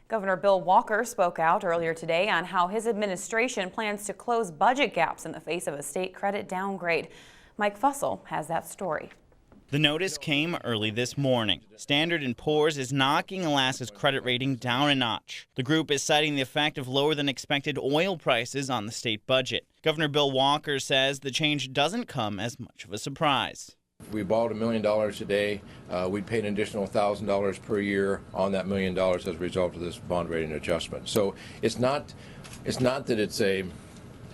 Governor Bill Walker spoke out earlier today on how his administration plans to close budget gaps in the face of a state credit downgrade. Mike Fussell has that story. The notice came early this morning. Standard & Poor's is knocking Alaska's credit rating down a notch. The group is citing the effect of lower than expected oil prices on the state budget. Governor Bill Walker says the change doesn't come as much of a surprise. If we borrowed $1 million today, we'd pay an additional $1,000 per year on that $1 million as a result of this bond rating adjustment. So it's not that it's a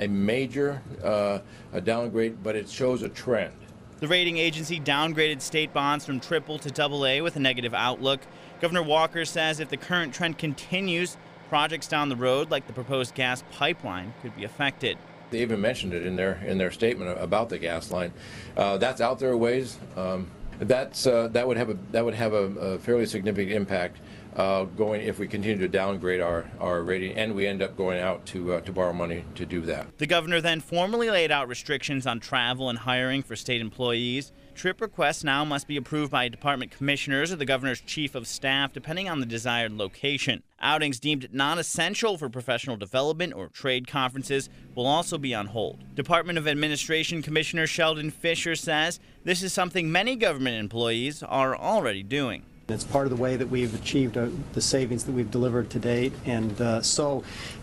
major a downgrade, but it shows a trend. The rating agency downgraded state bonds from AAA to AA with a negative outlook. Governor Walker says if the current trend continues, projects down the road, like the proposed gas pipeline, could be affected. They even mentioned it in their statement about the gas line. That's out there a ways. That would have a fairly significant impact going if we continue to downgrade our rating and we end up going out to borrow money to do that. The governor then formally laid out restrictions on travel and hiring for state employees. Trip requests now must be approved by department commissioners or the governor's chief of staff, depending on the desired location. Outings deemed non-essential for professional development or trade conferences will also be on hold. Department of Administration Commissioner Sheldon Fisher says this is something many government employees are already doing. It's part of the way that we've achieved the savings that we've delivered to date. And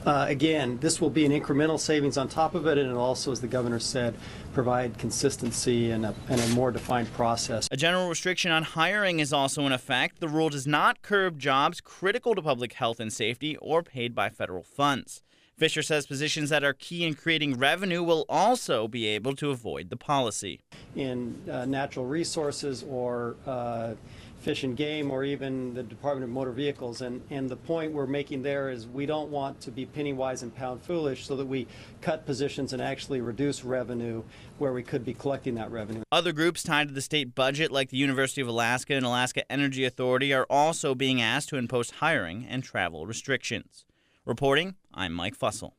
again, this will be an incremental savings on top of it, and it'll also, as the governor said, provide consistency and a more defined process. A general restriction on hiring is also in effect. The rule does not curb jobs critical to public health and safety or paid by federal funds. Fisher says positions that are key in creating revenue will also be able to avoid the policy. In natural resources or fish and game or even the Department of Motor Vehicles. And the point we're making there is we don't want to be penny wise and pound foolish so that we cut positions and actually reduce revenue where we could be collecting that revenue. Other groups tied to the state budget, like the University of Alaska and Alaska Energy Authority, are also being asked to impose hiring and travel restrictions. Reporting, I'm Mike Fussell.